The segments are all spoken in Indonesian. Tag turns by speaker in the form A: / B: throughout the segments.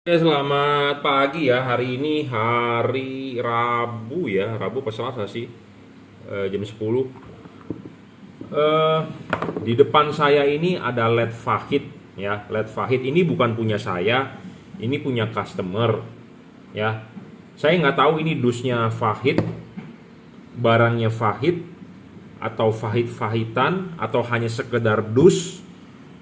A: Selamat pagi ya. Hari ini hari Rabu ya. Rabu apa Selasa sih? Jam 10. Eh, di depan saya ini ada LED Fahid ya. LED Fahid ini bukan punya saya, ini punya customer ya. Saya nggak tahu ini dusnya Fahid, barangnya Fahid, atau Fahid-Fahitan, atau hanya sekedar dus,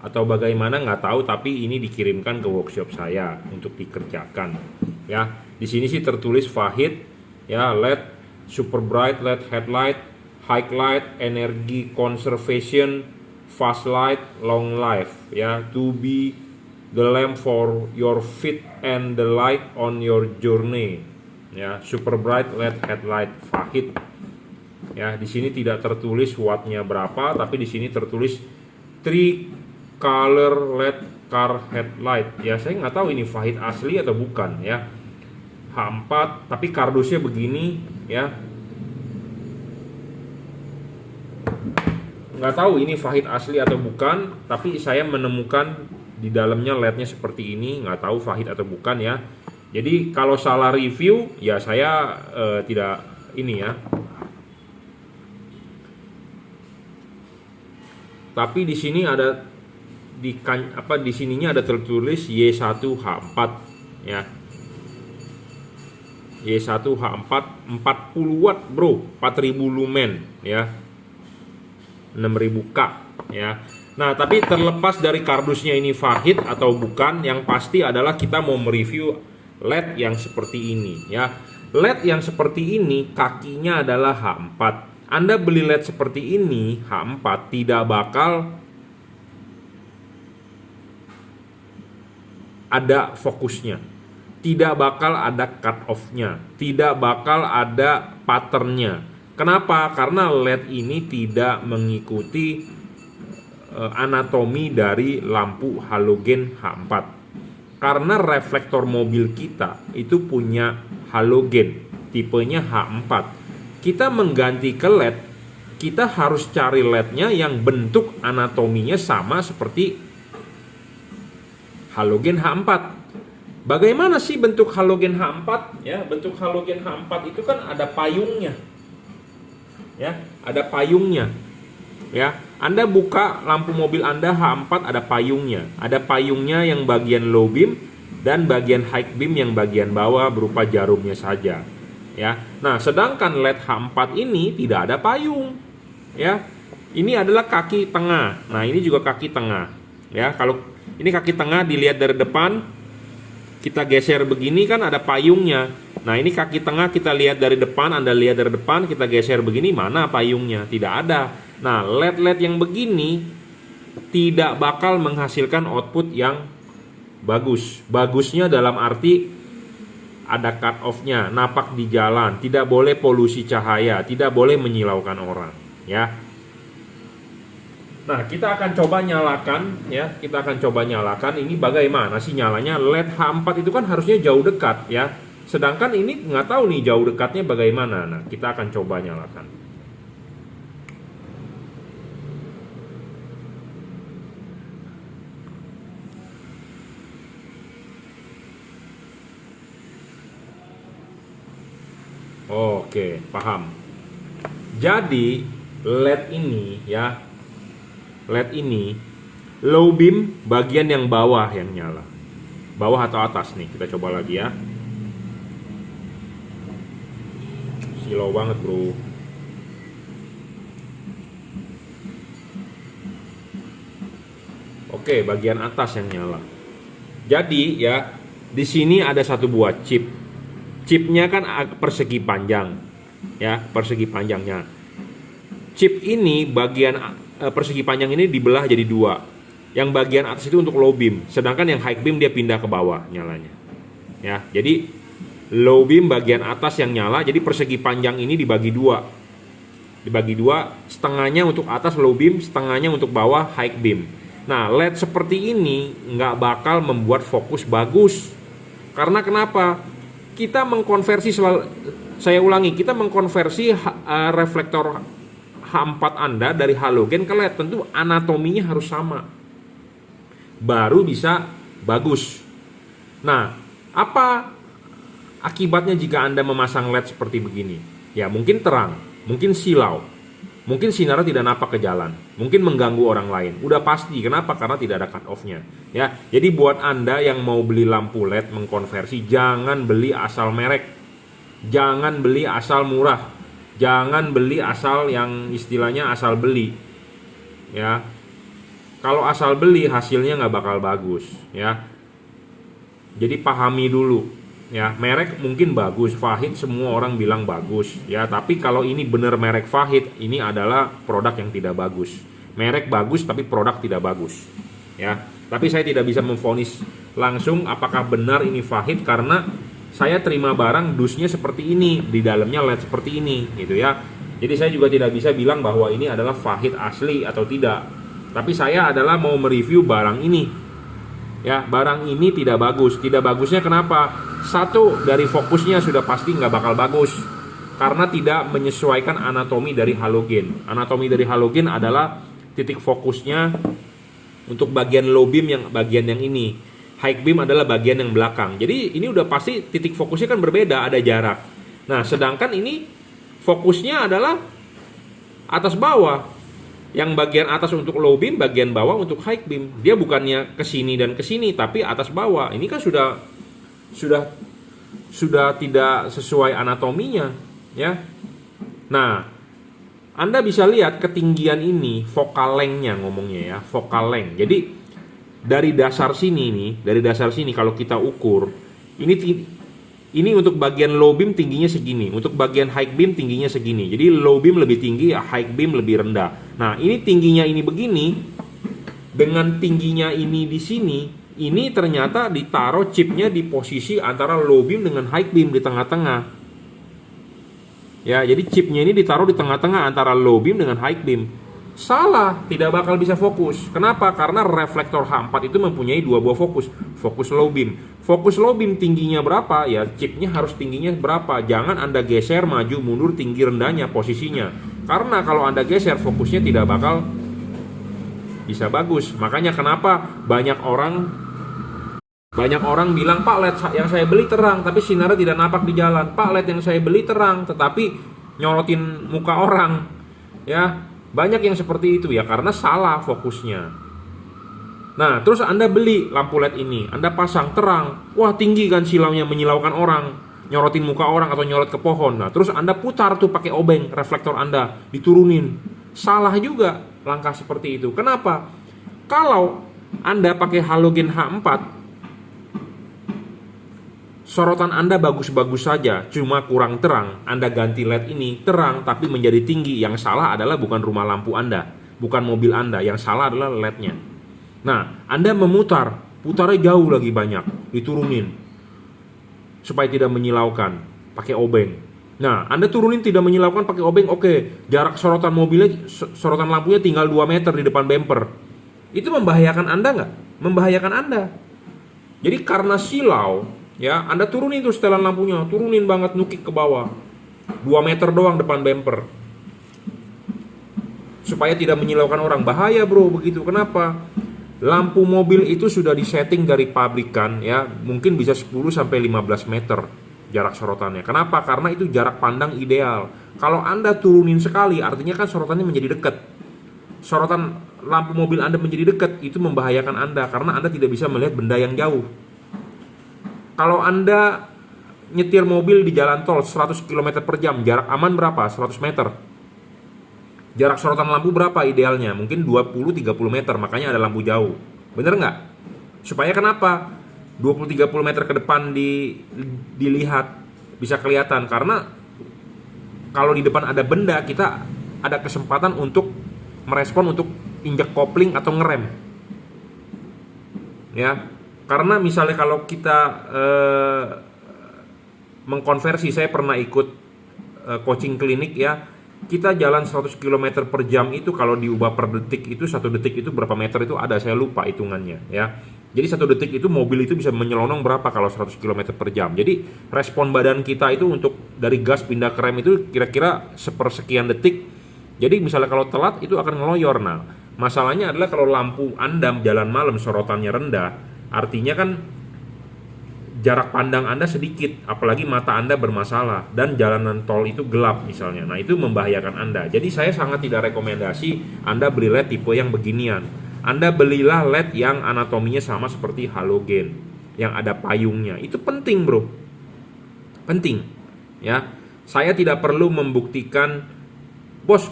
A: atau bagaimana nggak tahu, tapi ini dikirimkan ke workshop saya untuk dikerjakan ya. Di sini sih tertulis Fahid ya, LED super bright LED headlight, high light, energy conservation, fast light, long life ya, to be the lamp for your feet and the light on your journey ya. Super bright LED headlight Fahid ya. Di sini tidak tertulis wattnya berapa, tapi di sini tertulis 3 color LED car headlight ya. Saya nggak tahu ini Fahid asli atau bukan ya. H4 tapi kardusnya begini ya. Nggak tahu ini Fahid asli atau bukan, tapi saya menemukan di dalamnya LED-nya seperti ini. Nggak tahu Fahid atau bukan ya. Jadi kalau salah review ya saya tidak ini ya. Tapi di sini ada di sininya ada tertulis Y1H4 ya. Y1H4 40 watt bro, 4000 lumen ya, 6000 K ya. Nah tapi terlepas dari kardusnya ini Fahid atau bukan, yang pasti adalah kita mau mereview LED yang seperti ini ya. LED yang seperti ini kakinya adalah H4. Anda beli LED seperti ini H4 tidak bakal ada fokusnya, tidak bakal ada cut off-nya, tidak bakal ada patternnya. Kenapa? Karena LED ini tidak mengikuti anatomi dari lampu halogen H4. Karena reflektor mobil kita itu punya halogen tipenya H4. Kita mengganti ke LED, kita harus cari LED-nya yang bentuk anatominya sama seperti halogen H4. Bagaimana sih bentuk halogen H4? Ya, bentuk halogen H4 itu kan ada payungnya. Ya, ada payungnya. Ya, Anda buka lampu mobil Anda H4 ada payungnya. Ada payungnya yang bagian low beam dan bagian high beam yang bagian bawah berupa jarumnya saja. Ya. Nah, sedangkan LED H4 ini tidak ada payung. Ya. Ini adalah kaki tengah. Nah, ini juga kaki tengah. Ya, kalau ini kaki tengah dilihat dari depan, kita geser begini kan ada payungnya. Nah, ini kaki tengah kita lihat dari depan, Anda lihat dari depan, kita geser begini, mana payungnya? Tidak ada. Nah, LED-LED yang begini tidak bakal menghasilkan output yang bagus. Bagusnya dalam arti ada cut off-nya, napak di jalan, tidak boleh polusi cahaya, tidak boleh menyilaukan orang, ya. Nah, kita akan coba nyalakan, ya. Kita akan coba nyalakan. Ini bagaimana sih nyalanya? LED H4 itu kan harusnya jauh dekat, ya. Sedangkan ini nggak tahu nih jauh dekatnya bagaimana. Nah, kita akan coba nyalakan. Oke, paham. Jadi LED ini ya, LED ini low beam bagian yang bawah yang nyala. Bawah atau atas nih, kita coba lagi ya. Silau banget bro. Oke, bagian atas yang nyala. Jadi ya, di sini ada satu buah chip. Chipnya kan persegi panjang, ya, persegi panjangnya. Chip ini bagian persegi panjang ini dibelah jadi dua. Yang bagian atas itu untuk low beam, sedangkan yang high beam dia pindah ke bawah nyalanya. Ya, jadi low beam bagian atas yang nyala, jadi persegi panjang ini dibagi dua. Dibagi dua, setengahnya untuk atas low beam, setengahnya untuk bawah high beam. Nah, LED seperti ini nggak bakal membuat fokus bagus. Karena kenapa? Kita mengkonversi saya ulangi, kita mengkonversi reflektor H4 Anda dari halogen ke LED. Tentu anatominya harus sama, baru bisa bagus. Nah, Apa akibatnya jika Anda memasang LED seperti begini? Ya mungkin terang, mungkin silau, mungkin sinar tidak napak ke jalan, mungkin mengganggu orang lain. Udah pasti, kenapa? Karena tidak ada cut off-nya. Ya, jadi buat Anda yang mau beli lampu LED mengkonversi, jangan beli asal merek, jangan beli asal murah, jangan beli asal yang istilahnya asal beli. Ya, kalau asal beli hasilnya nggak bakal bagus. Ya, jadi pahami dulu. Ya, merek mungkin bagus, Fahid semua orang bilang bagus, ya, tapi kalau ini benar merek Fahid, ini adalah produk yang tidak bagus. Merek bagus tapi produk tidak bagus. Ya, tapi saya tidak bisa memvonis langsung apakah benar ini Fahid karena saya terima barang dusnya seperti ini, di dalamnya LED seperti ini, gitu ya. Jadi saya juga tidak bisa bilang bahwa ini adalah Fahid asli atau tidak. Tapi saya adalah mau mereview barang ini. Ya, barang ini tidak bagus. Tidak bagusnya kenapa? Satu, dari fokusnya sudah pasti nggak bakal bagus karena tidak menyesuaikan anatomi dari halogen. Anatomi dari halogen adalah titik fokusnya untuk bagian low beam yang bagian yang ini. High beam adalah bagian yang belakang. Jadi ini udah pasti titik fokusnya kan berbeda, ada jarak. Nah, sedangkan ini fokusnya adalah atas bawah. Yang bagian atas untuk low beam, bagian bawah untuk high beam. Dia bukannya ke sini dan ke sini, tapi atas bawah. Ini kan sudah tidak sesuai anatominya, ya. Nah, Anda bisa lihat ketinggian ini focal length-nya ngomongnya ya, focal length. Jadi dari dasar sini nih, dari dasar sini kalau kita ukur, ini untuk bagian low beam tingginya segini, untuk bagian high beam tingginya segini. Jadi low beam lebih tinggi, high beam lebih rendah. Nah, ini tingginya ini begini, dengan tingginya ini di sini, ini ternyata ditaruh chipnya di posisi antara low beam dengan high beam di tengah-tengah. Ya, jadi chipnya ini ditaruh di tengah-tengah antara low beam dengan high beam. Salah, tidak bakal bisa fokus. Kenapa? Karena reflektor H4 itu mempunyai dua buah fokus. Fokus low beam. Fokus low beam tingginya berapa? Ya chipnya harus tingginya berapa. Jangan Anda geser maju mundur tinggi rendahnya posisinya. Karena kalau Anda geser fokusnya tidak bakal bisa bagus. Makanya kenapa banyak orang bilang, Pak, LED yang saya beli terang tapi sinarnya tidak napak di jalan. Pak, LED yang saya beli terang tetapi nyorotin muka orang. Ya, banyak yang seperti itu ya karena salah fokusnya. Nah, terus Anda beli lampu LED ini, Anda pasang terang, wah tinggi kan silaunya, menyilaukan orang, nyorotin muka orang atau nyorot ke pohon. Nah, terus Anda putar tuh pakai obeng reflektor Anda, diturunin. Salah juga langkah seperti itu. Kenapa? Kalau Anda pakai halogen H4, sorotan Anda bagus-bagus saja, cuma kurang terang. Anda ganti LED ini terang tapi menjadi tinggi. Yang salah adalah bukan rumah lampu Anda, bukan mobil Anda. Yang salah adalah LED-nya. Nah, Anda memutar, putarnya jauh lagi banyak, diturunin supaya tidak menyilaukan, pakai obeng. Nah, Anda turunin tidak menyilaukan pakai obeng, oke. Jarak sorotan mobilnya, sorotan lampunya tinggal 2 meter di depan bumper. Itu membahayakan Anda nggak? Membahayakan Anda. Jadi karena silau, ya, Anda turunin tuh setelan lampunya, turunin banget, nukik ke bawah. 2 meter doang depan bumper. Supaya tidak menyilaukan orang. Bahaya, bro, begitu. Kenapa? Lampu mobil itu sudah disetting dari pabrikan, ya, mungkin bisa 10 sampai 15 meter jarak sorotannya. Kenapa? Karena itu jarak pandang ideal. Kalau Anda turunin sekali, artinya kan sorotannya menjadi dekat. Sorotan lampu mobil Anda menjadi dekat, itu membahayakan Anda karena Anda tidak bisa melihat benda yang jauh. Kalau Anda nyetir mobil di jalan tol 100 km per jam, jarak aman berapa? 100 meter. Jarak sorotan lampu berapa idealnya? Mungkin 20-30 meter, makanya ada lampu jauh. Bener nggak? Supaya kenapa? 20-30 meter ke depan dilihat, bisa kelihatan. Karena kalau di depan ada benda, kita ada kesempatan untuk merespon, untuk injak kopling atau ngerem. Ya, karena misalnya kalau kita mengkonversi, saya pernah ikut coaching klinik ya, kita jalan 100 km per jam itu kalau diubah per detik itu 1 detik itu berapa meter itu ada, saya lupa hitungannya ya. Jadi 1 detik itu mobil itu bisa menyelonong berapa kalau 100 km per jam. Jadi respon badan kita itu untuk dari gas pindah ke rem itu kira-kira sepersekian detik. Jadi misalnya kalau telat itu akan ngeloyor. Nah, masalahnya adalah kalau lampu Anda jalan malam sorotannya rendah, artinya kan jarak pandang Anda sedikit, apalagi mata Anda bermasalah dan jalanan tol itu gelap misalnya. Nah, itu membahayakan Anda. Jadi saya sangat tidak rekomendasi Anda beli LED tipe yang beginian. Anda belilah LED yang anatominya sama seperti halogen, yang ada payungnya. Itu penting, bro. Penting, ya. Saya tidak perlu membuktikan, bos,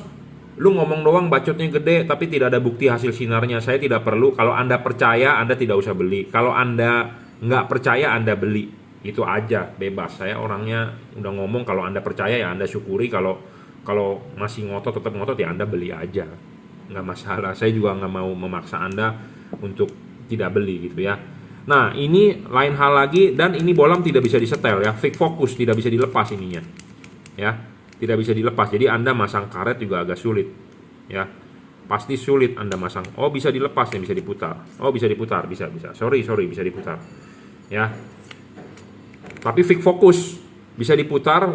A: lu ngomong doang bacotnya gede tapi tidak ada bukti hasil sinarnya. Saya tidak perlu. Kalau Anda percaya, Anda tidak usah beli. Kalau Anda nggak percaya, Anda beli. Itu aja, bebas. Saya orangnya udah ngomong, kalau Anda percaya ya Anda syukuri. Kalau masih ngotot, tetap ngotot, ya Anda beli aja, nggak masalah. Saya juga nggak mau memaksa Anda untuk tidak beli gitu ya. Nah, ini lain hal lagi, dan ini bolam tidak bisa disetel ya, fix fokus, tidak bisa dilepas ininya ya, tidak bisa dilepas. Jadi Anda masang karet juga agak sulit ya, pasti sulit Anda masang. Oh, bisa dilepas ya, bisa diputar. Oh, bisa diputar, bisa. Sorry, bisa diputar ya. Tapi fix fokus bisa diputar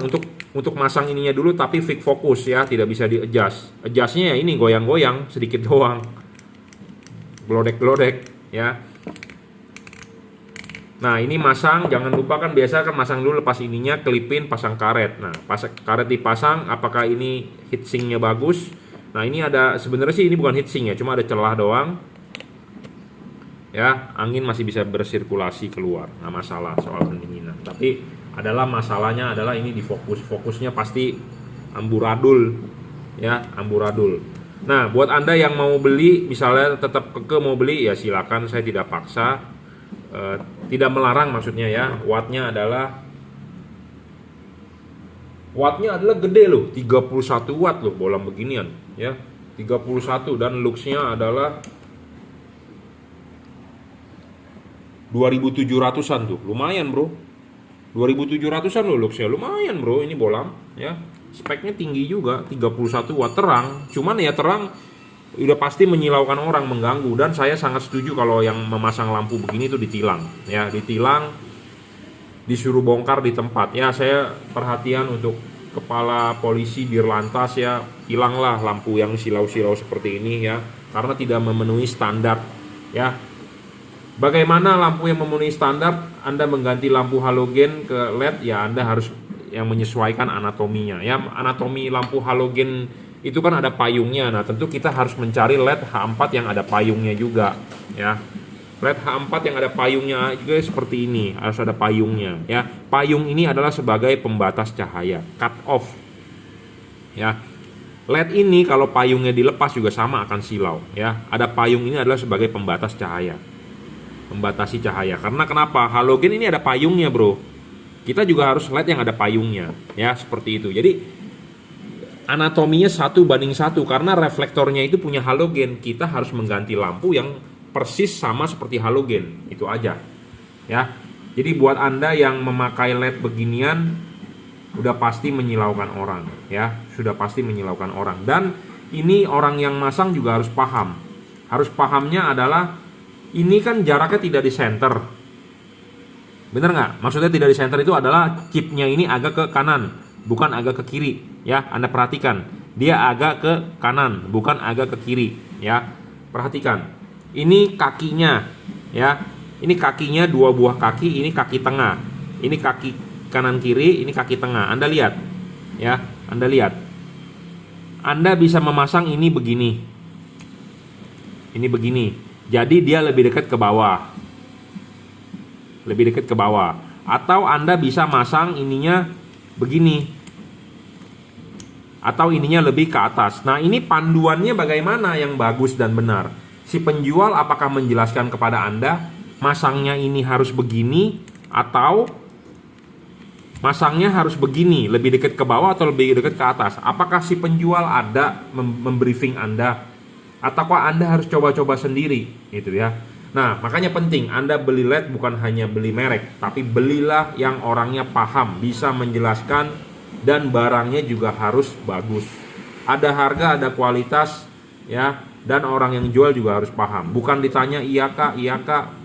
A: untuk masang ininya dulu, tapi fix fokus ya, tidak bisa di-adjust. Adjustnya ya ini goyang-goyang sedikit doang, glodek-glodek ya. Nah, ini masang, jangan lupa kan biasa kan masang dulu, lepas ininya, kelipin, pasang karet. Nah, pas karet dipasang, apakah ini heatsinknya bagus? Nah, ini ada, sebenarnya sih ini bukan heatsink ya, cuma ada celah doang. Ya, angin masih bisa bersirkulasi keluar, nggak masalah soal pendinginan. Tapi masalahnya adalah ini di fokusnya pasti amburadul ya, amburadul. Nah, buat Anda yang mau beli, misalnya tetap keke mau beli, ya silakan, saya tidak paksa, tidak melarang maksudnya ya. Wattnya adalah gede loh, 31 watt loh bolam beginian ya, 31, dan luxnya adalah 2700-an tuh, lumayan bro. 2700-an loh luxnya, lumayan bro ini bolam ya. Speknya tinggi juga, 31 watt, terang. Cuman ya terang udah pasti menyilaukan orang, mengganggu, dan saya sangat setuju kalau yang memasang lampu begini tuh ditilang ya, ditilang, disuruh bongkar di tempat ya. Saya perhatian untuk kepala polisi, dirlantas ya, hilanglah lampu yang silau-silau seperti ini ya, karena tidak memenuhi standar ya. Bagaimana lampu yang memenuhi standar? Anda mengganti lampu halogen ke LED ya, Anda harus yang menyesuaikan anatominya ya. Anatomi lampu halogen itu kan ada payungnya. Nah, tentu kita harus mencari LED H4 yang ada payungnya juga ya. LED H4 yang ada payungnya juga seperti ini, harus ada payungnya ya. Payung ini adalah sebagai pembatas cahaya, cut off ya. LED ini kalau payungnya dilepas juga sama akan silau ya. Ada payung ini adalah sebagai pembatas cahaya, membatasi cahaya. Karena kenapa? Halogen ini ada payungnya bro. Kita juga harus LED yang ada payungnya ya, seperti itu. Jadi anatominya 1:1, karena reflektornya itu punya halogen. Kita harus mengganti lampu yang persis sama seperti halogen. Itu aja ya. Jadi buat Anda yang memakai LED beginian, udah pasti menyilaukan orang ya, sudah pasti menyilaukan orang. Dan ini orang yang masang juga harus paham. Harus pahamnya adalah ini kan jaraknya tidak di center, bener nggak? Maksudnya tidak di center itu adalah chipnya ini agak ke kanan, bukan agak ke kiri ya. Anda perhatikan, dia agak ke kanan, bukan agak ke kiri ya. Perhatikan, ini kakinya ya, ini kakinya dua buah kaki, ini kaki tengah, ini kaki kanan kiri, ini kaki tengah. Anda lihat ya, Anda lihat. Anda bisa memasang ini begini, ini begini. Jadi dia lebih dekat ke bawah, lebih dekat ke bawah. Atau Anda bisa masang ininya begini, atau ininya lebih ke atas. Nah, ini panduannya bagaimana yang bagus dan benar. Si penjual apakah menjelaskan kepada Anda masangnya ini harus begini, atau masangnya harus begini, lebih dekat ke bawah atau lebih dekat ke atas? Apakah si penjual ada membriefing Anda, ataukah Anda harus coba-coba sendiri gitu ya. Nah, makanya penting Anda beli LED bukan hanya beli merek, tapi belilah yang orangnya paham, bisa menjelaskan, dan barangnya juga harus bagus. Ada harga, ada kualitas ya, dan orang yang jual juga harus paham. Bukan ditanya iya kak,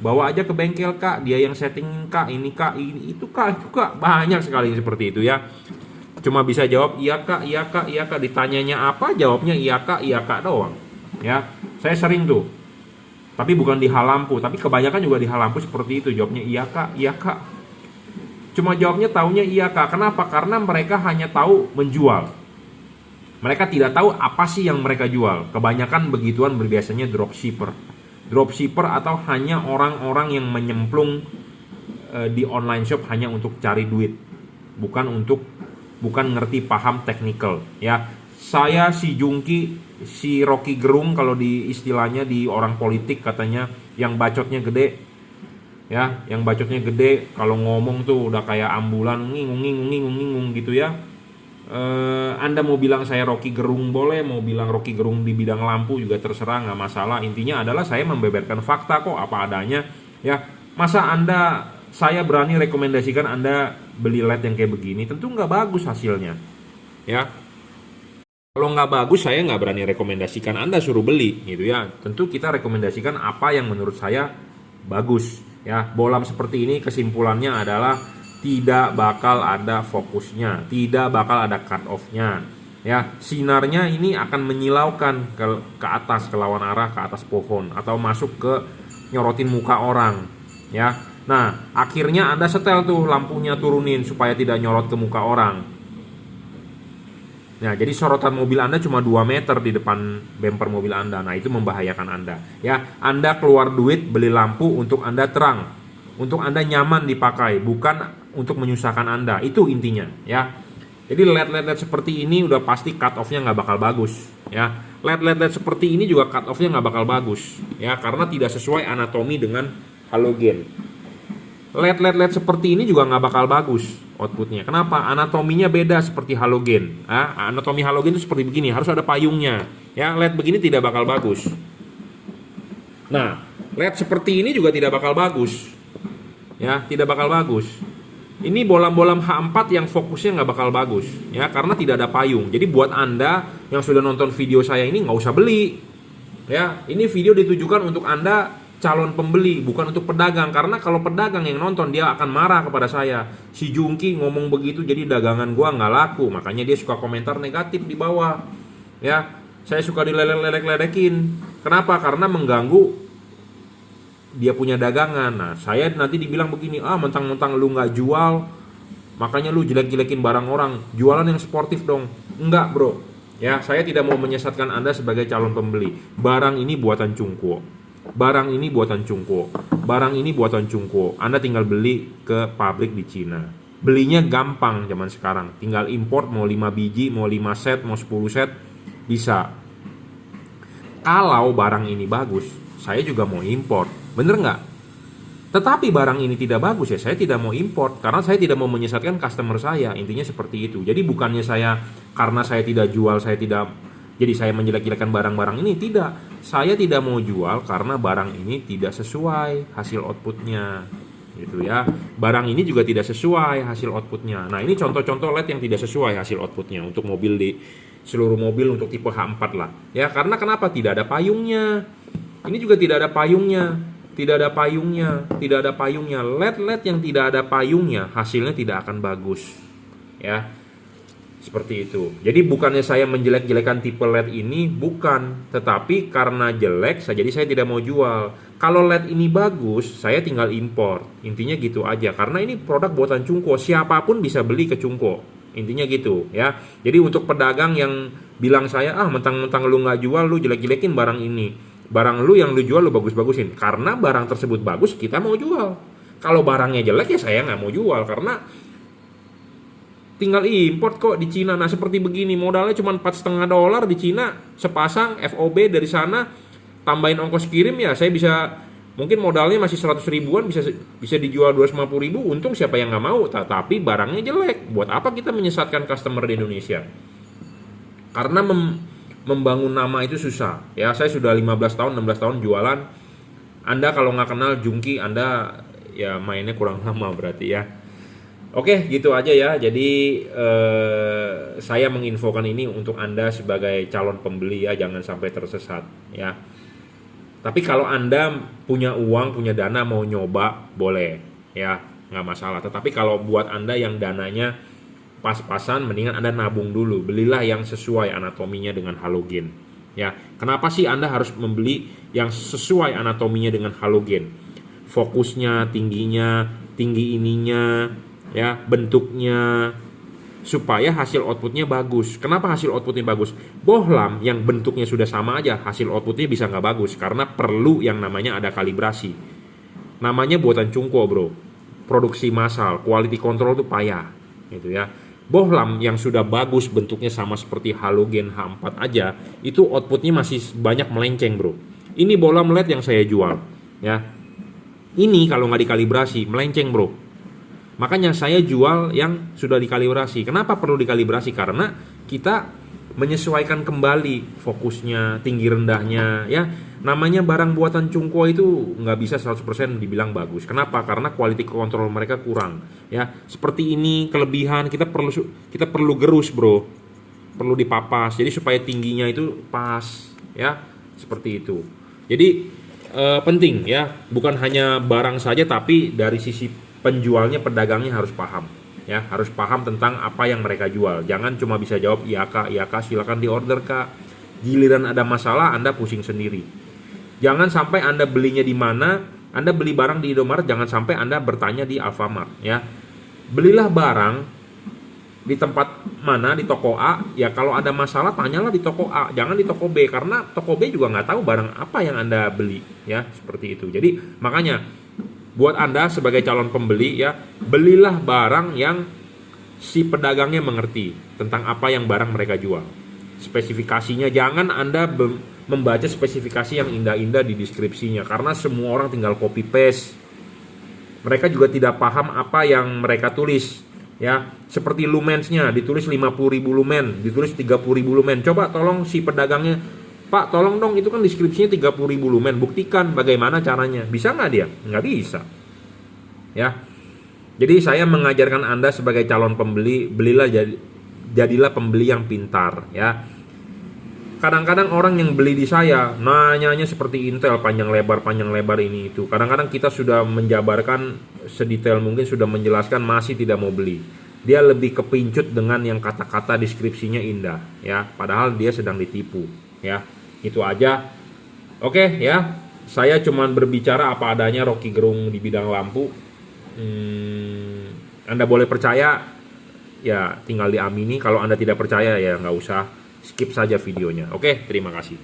A: bawa aja ke bengkel kak, dia yang setting kak, ini kak, ini itu kak, itu kak. Banyak sekali seperti itu ya. Cuma bisa jawab iya kak, ditanyanya apa, jawabnya iya kak doang. Ya, saya sering tuh. Tapi bukan di hal lampu, tapi kebanyakan juga di hal lampu seperti itu, jawabnya iya kak. Cuma jawabnya taunya iya Kak. Kenapa? Karena mereka hanya tahu menjual. Mereka tidak tahu apa sih yang mereka jual. Kebanyakan begituan biasanya dropshipper. Dropshipper atau hanya orang-orang yang menyemplung di online shop hanya untuk cari duit. Bukan ngerti paham technical ya. Saya si Jungki, si Rocky Gerung kalau di istilahnya di orang politik katanya yang bacotnya gede. Ya, yang bacotnya gede kalau ngomong tuh udah kayak ambulan ngingung gitu ya. Anda mau bilang saya Rocky Gerung boleh, mau bilang Rocky Gerung di bidang lampu juga terserah, nggak masalah. Intinya adalah saya membeberkan fakta kok apa adanya ya. Masa saya berani rekomendasikan Anda beli LED yang kayak begini? Tentu nggak bagus hasilnya ya. Kalau nggak bagus saya nggak berani rekomendasikan Anda suruh beli gitu ya. Tentu kita rekomendasikan apa yang menurut saya bagus ya. Bolam seperti ini kesimpulannya adalah tidak bakal ada fokusnya, tidak bakal ada cut off-nya ya. Sinarnya ini akan menyilaukan ke atas, ke lawan arah, ke atas pohon atau masuk ke nyorotin muka orang ya. Nah akhirnya Anda setel tuh lampunya, turunin supaya tidak nyorot ke muka orang. Nah jadi sorotan mobil Anda cuma 2 meter di depan bumper mobil Anda. Nah itu membahayakan Anda ya. Anda keluar duit beli lampu untuk Anda terang, untuk Anda nyaman dipakai, bukan untuk menyusahkan Anda. Itu intinya ya. Jadi LED seperti ini udah pasti cut off-nya nggak bakal bagus ya. LED seperti ini juga cut off-nya nggak bakal bagus ya, karena tidak sesuai anatomi dengan halogen. LED seperti ini juga nggak bakal bagus outputnya. Kenapa? Anatominya beda seperti halogen. Anatomi halogen itu seperti begini, harus ada payungnya ya. LED begini tidak bakal bagus. Nah LED seperti ini juga tidak bakal bagus ya, tidak bakal bagus. Ini bolam-bolam H4 yang fokusnya nggak bakal bagus ya, karena tidak ada payung. Jadi buat Anda yang sudah nonton video saya ini nggak usah beli ya. Ini video ditujukan untuk Anda calon pembeli, bukan untuk pedagang. Karena kalau pedagang yang nonton dia akan marah kepada saya. Si Jungki ngomong begitu jadi dagangan gua nggak laku. Makanya dia suka komentar negatif di bawah ya. Saya suka diledek-ledekin. Kenapa? Karena mengganggu dia punya dagangan. Nah saya nanti dibilang begini, mentang-mentang lu nggak jual makanya lu jelek-jelekin barang orang. Jualan yang sportif dong. Enggak bro ya, saya tidak mau menyesatkan Anda sebagai calon pembeli. Barang ini buatan Cungkuo, barang ini buatan Cungkuo, barang ini buatan Cungkuo. Anda tinggal beli ke pabrik di Cina. Belinya gampang zaman sekarang, tinggal import, mau 5 biji, mau 5 set, mau 10 set bisa. Kalau barang ini bagus, saya juga mau import. Bener nggak? Tetapi barang ini tidak bagus ya, saya tidak mau import karena saya tidak mau menyesatkan customer saya. Intinya seperti itu. Jadi bukannya karena saya tidak jual, jadi saya menjelek-jelekan barang-barang ini. Tidak, saya tidak mau jual karena barang ini tidak sesuai hasil outputnya gitu ya. Barang ini juga tidak sesuai hasil outputnya. Nah ini contoh-contoh LED yang tidak sesuai hasil outputnya untuk mobil, di seluruh mobil untuk tipe H4 lah ya. Karena kenapa? Tidak ada payungnya. Ini juga tidak ada payungnya. Tidak ada payungnya. LED yang tidak ada payungnya hasilnya tidak akan bagus ya. Seperti itu. Jadi bukannya saya menjelek-jelekan tipe LED ini, bukan. Tetapi karena jelek, jadi saya tidak mau jual. Kalau LED ini bagus, saya tinggal import. Intinya gitu aja. Karena ini produk buatan Cungkuo, siapapun bisa beli ke Cungkuo. Intinya gitu ya. Jadi untuk pedagang yang bilang saya, mentang-mentang lu nggak jual, lu jelek-jelekin barang ini. Barang lu yang lu jual lu bagus-bagusin. Karena barang tersebut bagus, kita mau jual. Kalau barangnya jelek ya saya nggak mau jual, karena tinggal import kok di Cina. Nah seperti begini, modalnya cuma $4,5 di Cina sepasang FOB dari sana, tambahin ongkos kirim ya saya bisa, mungkin modalnya masih 100 ribuan, bisa dijual 250 ribu, untung siapa yang nggak mau. Tapi barangnya jelek, buat apa kita menyesatkan customer di Indonesia? Karena membangun nama itu susah ya. Saya sudah 15 tahun 16 tahun jualan. Anda kalau nggak kenal Jungki, Anda ya mainnya kurang lama berarti ya. Oke, gitu aja ya. Jadi saya menginfokan ini untuk Anda sebagai calon pembeli ya, jangan sampai tersesat ya. Tapi kalau Anda punya uang, punya dana mau nyoba, boleh ya, nggak masalah. Tetapi kalau buat Anda yang dananya pas-pasan, mendingan Anda nabung dulu. Belilah yang sesuai anatominya dengan halogen ya. Kenapa sih Anda harus membeli yang sesuai anatominya dengan halogen? Fokusnya, tinggi ininya ya, bentuknya, supaya hasil outputnya bagus. Kenapa hasil outputnya bagus? Bohlam yang bentuknya sudah sama aja, hasil outputnya bisa nggak bagus, karena perlu yang namanya ada kalibrasi. Namanya buatan Cungko bro, produksi massal, quality control tuh payah gitu ya. Bohlam yang sudah bagus, bentuknya sama seperti halogen H4 aja, itu outputnya masih banyak melenceng bro. Ini bohlam LED yang saya jual ya, ini kalau nggak dikalibrasi melenceng bro. Makanya saya jual yang sudah dikalibrasi. Kenapa perlu dikalibrasi? Karena kita menyesuaikan kembali fokusnya, tinggi rendahnya ya. Namanya barang buatan Cungko itu nggak bisa 100% dibilang bagus. Kenapa? Karena quality control mereka kurang ya. Seperti ini kelebihan, kita perlu gerus bro, perlu dipapas. Jadi supaya tingginya itu pas ya, seperti itu. Jadi penting ya, bukan hanya barang saja, tapi dari sisi penjualnya, pedagangnya harus paham ya, harus paham tentang apa yang mereka jual. Jangan cuma bisa jawab iya kak, silakan diorder kak. Giliran ada masalah Anda pusing sendiri. Jangan sampai Anda belinya di mana, Anda beli barang di Indomaret, jangan sampai Anda bertanya di Alfamart ya. Belilah barang di tempat mana, di toko A ya. Kalau ada masalah tanyalah di toko A, jangan di toko B, karena toko B juga nggak tahu barang apa yang Anda beli ya, seperti itu. Jadi makanya buat Anda sebagai calon pembeli ya, belilah barang yang si pedagangnya mengerti tentang apa yang barang mereka jual. Spesifikasinya, jangan Anda membaca spesifikasi yang indah-indah di deskripsinya, karena semua orang tinggal copy paste. Mereka juga tidak paham apa yang mereka tulis ya. Seperti lumensnya ditulis 50.000 lumen, ditulis 30.000 lumen. Coba tolong si pedagangnya, Pak tolong dong, itu kan deskripsinya 30.000 lumen, buktikan bagaimana caranya. Bisa nggak dia? Nggak bisa ya. Jadi saya mengajarkan Anda sebagai calon pembeli, jadilah pembeli yang pintar ya. Kadang-kadang orang yang beli di saya nanyanya seperti Intel, panjang lebar ini itu. Kadang-kadang kita sudah menjabarkan sedetail mungkin, sudah menjelaskan, masih tidak mau beli. Dia lebih kepincut dengan yang kata-kata deskripsinya indah ya, padahal dia sedang ditipu ya. Itu aja. Oke ya, saya cuman berbicara apa adanya, Rocky Gerung di bidang lampu. Anda boleh percaya ya, tinggal diamini. Kalau Anda tidak percaya ya nggak usah, skip saja videonya. Oke, terima kasih.